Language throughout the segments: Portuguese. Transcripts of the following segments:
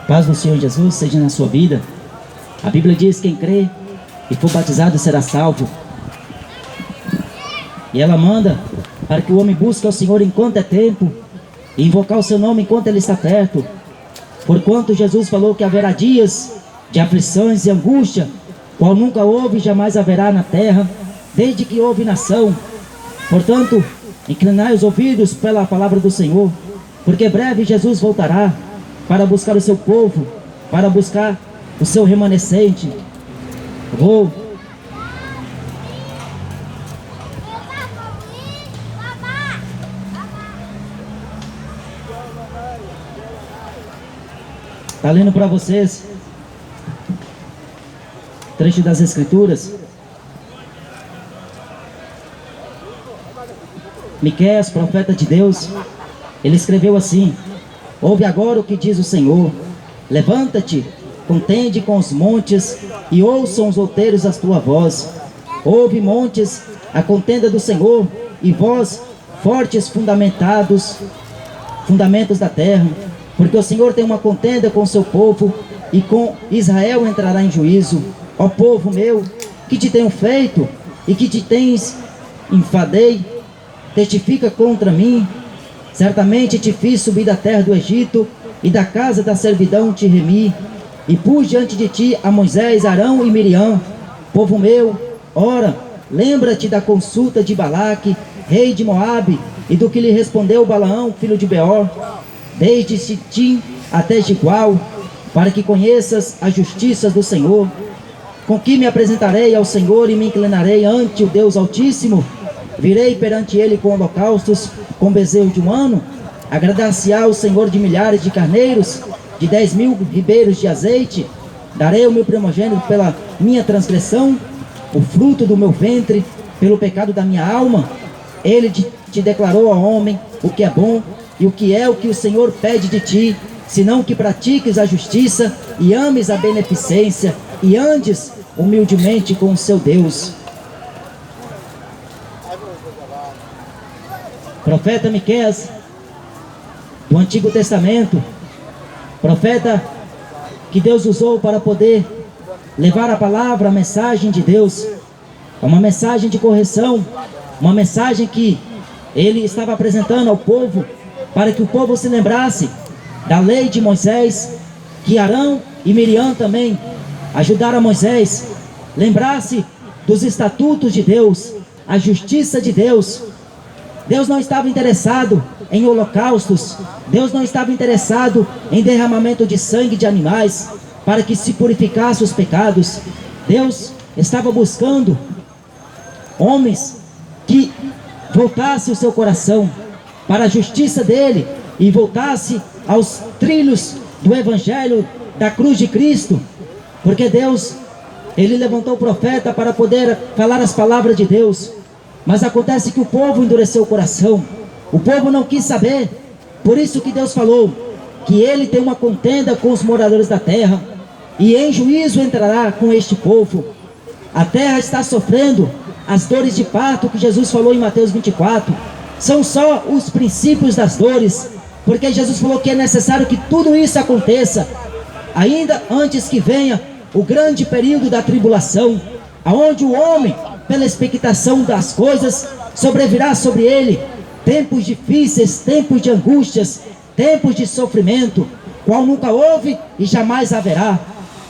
Paz do Senhor Jesus seja na sua vida. A Bíblia diz: quem crê e for batizado será salvo. E ela manda para que o homem busque ao Senhor enquanto é tempo, e invocar o seu nome enquanto Ele está perto. Porquanto Jesus falou que haverá dias de aflições e angústia, qual nunca houve e jamais haverá na terra, desde que houve nação. Portanto, inclinai os ouvidos pela palavra do Senhor, porque breve Jesus voltará para buscar o seu povo, para buscar o seu remanescente. Está lendo para vocês trecho das Escrituras. Miqueias, profeta de Deus, ele escreveu assim: ouve agora o que diz o Senhor, levanta-te, contende com os montes, e ouçam os outeiros a tua voz. Ouve, montes, a contenda do Senhor, e vós, fortes fundamentos da terra, porque o Senhor tem uma contenda com o seu povo, e com Israel entrará em juízo. Ó povo meu, que te tenho feito, e que te tens enfadei, testifica contra mim. Certamente te fiz subir da terra do Egito, e da casa da servidão te remi, e pus diante de ti a Moisés, Arão e Miriam. Povo meu, ora, lembra-te da consulta de Balaque, rei de Moabe, e do que lhe respondeu Balaão, filho de Beor, desde Sitim até Gilgal, para que conheças as justiças do Senhor. Com que me apresentarei ao Senhor e me inclinarei ante o Deus Altíssimo? Virei perante ele com holocaustos, com bezerro de um ano? Agradar-se-á o Senhor de milhares de carneiros, de 10.000 ribeiros de azeite? Darei o meu primogênito pela minha transgressão, o fruto do meu ventre pelo pecado da minha alma? Ele te declarou, ó homem, o que é bom e o que o Senhor pede de ti, senão que pratiques a justiça e ames a beneficência e andes humildemente com o seu Deus. Profeta Miqueias, do Antigo Testamento, profeta que Deus usou para poder levar a palavra, a mensagem de Deus, uma mensagem de correção, uma mensagem que ele estava apresentando ao povo, para que o povo se lembrasse da lei de Moisés, que Arão e Miriam também ajudaram a Moisés, lembrasse dos estatutos de Deus, a justiça de Deus. Deus não estava interessado em holocaustos, Deus não estava interessado em derramamento de sangue de animais, para que se purificasse os pecados. Deus estava buscando homens que voltassem o seu coração para a justiça dele, e voltasse aos trilhos do Evangelho da cruz de Cristo, porque Deus, ele levantou o profeta para poder falar as palavras de Deus, mas acontece que o povo endureceu o coração, o povo não quis saber. Por isso que Deus falou que ele tem uma contenda com os moradores da terra, e em juízo entrará com este povo. A terra está sofrendo as dores de parto que Jesus falou em Mateus 24, são só os princípios das dores, porque Jesus falou que é necessário que tudo isso aconteça, ainda antes que venha o grande período da tribulação, aonde o homem, pela expectação das coisas, sobrevirá sobre ele tempos difíceis, tempos de angústias, tempos de sofrimento, qual nunca houve e jamais haverá.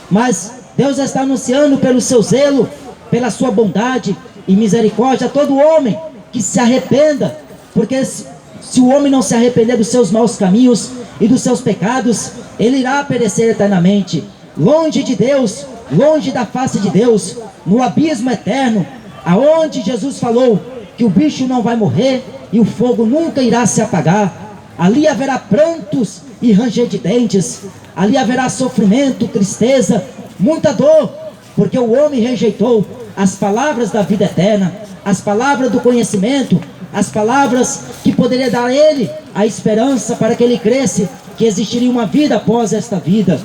Mas Deus está anunciando pelo seu zelo, pela sua bondade e misericórdia a todo homem que se arrependa, porque se o homem não se arrepender dos seus maus caminhos e dos seus pecados, ele irá perecer eternamente, longe de Deus, longe da face de Deus, no abismo eterno, aonde Jesus falou que o bicho não vai morrer e o fogo nunca irá se apagar. Ali haverá prantos e ranger de dentes, ali haverá sofrimento, tristeza, muita dor, porque o homem rejeitou as palavras da vida eterna, as palavras do conhecimento, as palavras que poderia dar a ele a esperança para que ele cresça, que existiria uma vida após esta vida.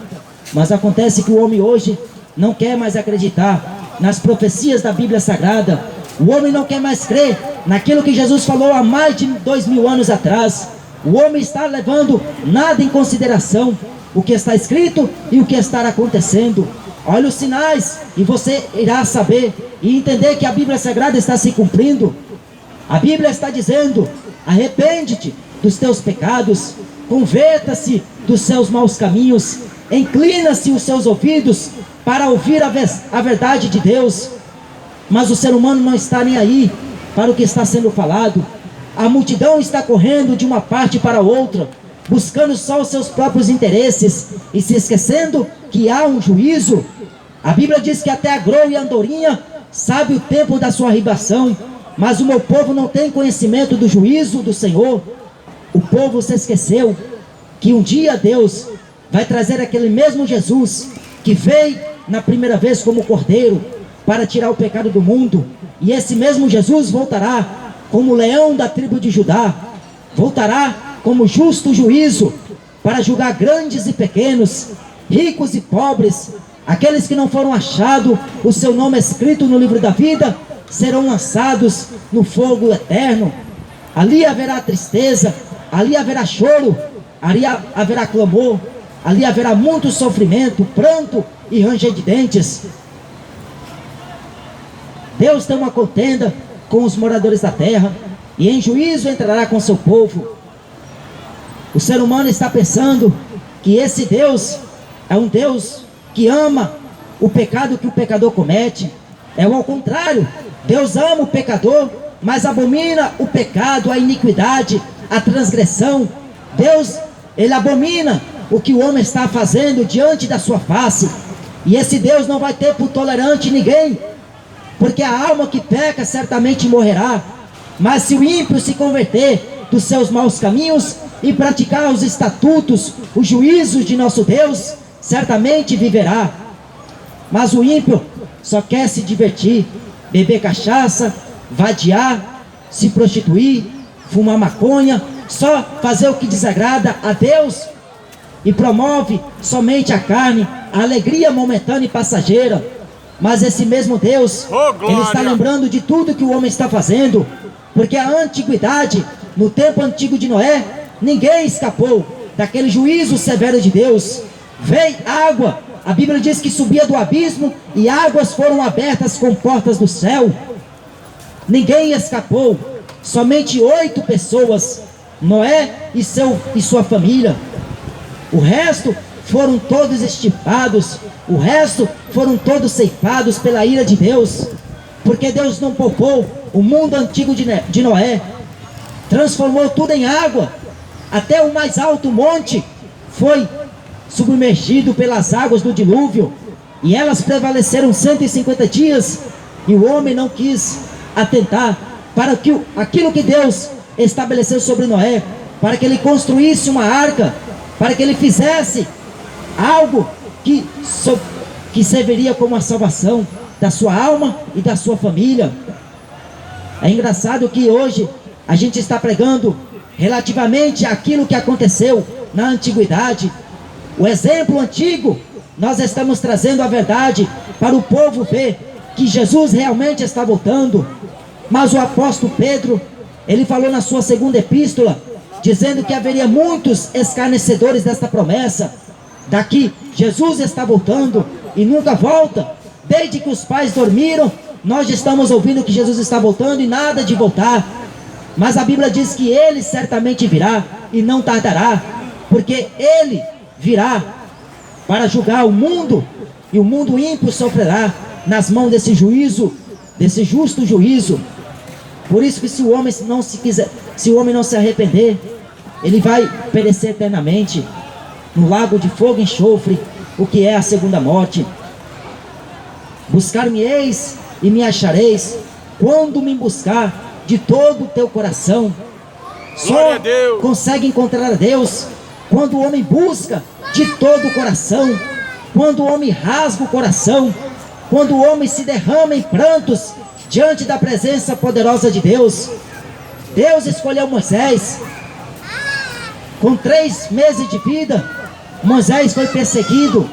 Mas acontece que o homem hoje não quer mais acreditar nas profecias da Bíblia Sagrada. O homem não quer mais crer naquilo que Jesus falou há mais de 2000 anos atrás. O homem está levando nada em consideração, o que está escrito e o que está acontecendo. Olha os sinais e você irá saber e entender que a Bíblia Sagrada está se cumprindo. A Bíblia está dizendo: arrepende-te dos teus pecados, converta-se dos seus maus caminhos, inclina-se os seus ouvidos para ouvir a verdade de Deus. Mas o ser humano não está nem aí para o que está sendo falado. A multidão está correndo de uma parte para outra, buscando só os seus próprios interesses e se esquecendo que há um juízo. A Bíblia diz que até a grão e a andorinha sabe o tempo da sua arribação, mas o meu povo não tem conhecimento do juízo do Senhor. O povo se esqueceu que um dia Deus vai trazer aquele mesmo Jesus que veio na primeira vez como cordeiro para tirar o pecado do mundo, e esse mesmo Jesus voltará como leão da tribo de Judá, voltará como justo juízo para julgar grandes e pequenos, ricos e pobres. Aqueles que não foram achados o seu nome escrito no livro da vida serão lançados no fogo eterno. Ali haverá tristeza, ali haverá choro, ali haverá clamor, ali haverá muito sofrimento, pranto e ranger de dentes. Deus tem uma contenda com os moradores da terra, e em juízo entrará com seu povo. O ser humano está pensando que esse Deus é um Deus que ama o pecado que o pecador comete. É ao contrário, Deus ama o pecador, mas abomina o pecado, a iniquidade, a transgressão. Deus, Ele abomina o que o homem está fazendo diante da sua face, e esse Deus não vai ter por tolerante ninguém, porque a alma que peca certamente morrerá. Mas se o ímpio se converter dos seus maus caminhos e praticar os estatutos, os juízos de nosso Deus, certamente viverá. Mas o ímpio só quer se divertir, beber cachaça, vadiar, se prostituir, fumar maconha, só fazer o que desagrada a Deus, e promove somente a carne, a alegria momentânea e passageira. Mas esse mesmo Deus, Ele está lembrando de tudo que o homem está fazendo, porque a antiguidade, no tempo antigo de Noé, ninguém escapou daquele juízo severo de Deus. Veio água, a Bíblia diz que subia do abismo, e águas foram abertas com portas do céu. Ninguém escapou, somente 8 pessoas, Noé e sua família. O resto foram todos extirpados, o resto foram todos ceifados pela ira de Deus, porque Deus não poupou o mundo antigo de Noé, transformou tudo em água, até o mais alto monte foi submergido pelas águas do dilúvio, e elas prevaleceram 150 dias, e o homem não quis atentar para aquilo que Deus estabeleceu sobre Noé, para que ele construísse uma arca, para que ele fizesse algo que serviria como a salvação da sua alma e da sua família. É engraçado que hoje a gente está pregando relativamente àquilo que aconteceu na antiguidade. O exemplo antigo, nós estamos trazendo a verdade para o povo ver que Jesus realmente está voltando. Mas o apóstolo Pedro, ele falou na sua segunda epístola, dizendo que haveria muitos escarnecedores desta promessa, daqui Jesus está voltando e nunca volta. Desde que os pais dormiram, nós estamos ouvindo que Jesus está voltando e nada de voltar. Mas a Bíblia diz que Ele certamente virá e não tardará, porque Ele virá para julgar o mundo, e o mundo ímpio sofrerá nas mãos desse juízo, desse justo juízo. Por isso que se o homem não se arrepender, ele vai perecer eternamente no lago de fogo e enxofre, o que é a segunda morte. Buscar-me-eis e me achareis, quando me buscar de todo o teu coração. Só consegue encontrar a Deus quando o homem busca de todo o coração, quando o homem rasga o coração, quando o homem se derrama em prantos diante da presença poderosa de Deus. Deus escolheu Moisés. Com 3 meses de vida, Moisés foi perseguido.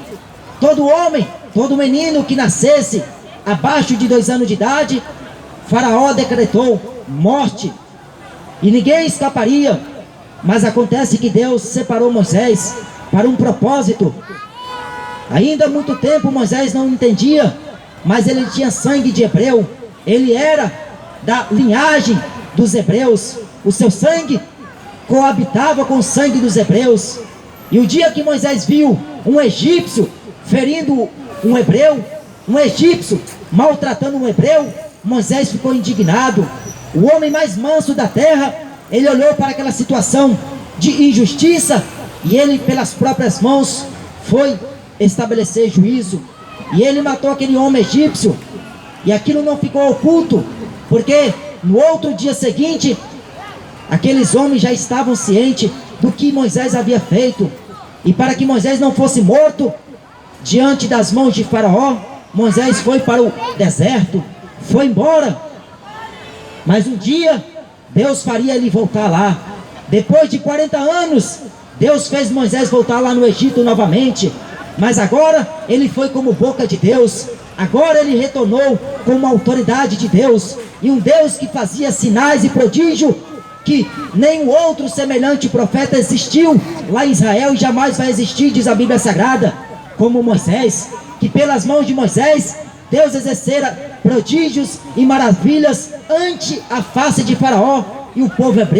Todo homem, todo menino que nascesse abaixo de 2 anos de idade, Faraó decretou morte, e ninguém escaparia. Mas acontece que Deus separou Moisés para um propósito. Ainda há muito tempo Moisés não entendia, mas ele tinha sangue de hebreu. Ele era da linhagem dos hebreus. O seu sangue coabitava com o sangue dos hebreus. E o dia que Moisés viu um egípcio ferindo um hebreu, um egípcio maltratando um hebreu, Moisés ficou indignado. O homem mais manso da terra, ele olhou para aquela situação de injustiça e ele, pelas próprias mãos, foi estabelecer juízo. E ele matou aquele homem egípcio. E aquilo não ficou oculto, porque no outro dia seguinte, aqueles homens já estavam cientes do que Moisés havia feito. E para que Moisés não fosse morto diante das mãos de Faraó, Moisés foi para o deserto, foi embora. Mas um dia Deus faria ele voltar lá. Depois de 40 anos, Deus fez Moisés voltar lá no Egito novamente. Mas agora ele foi como boca de Deus. Agora ele retornou com uma autoridade de Deus. E um Deus que fazia sinais e prodígio que nenhum outro semelhante profeta existiu lá em Israel e jamais vai existir, diz a Bíblia Sagrada, como Moisés, que pelas mãos de Moisés Deus exercera prodígios e maravilhas ante a face de Faraó e o povo hebreu.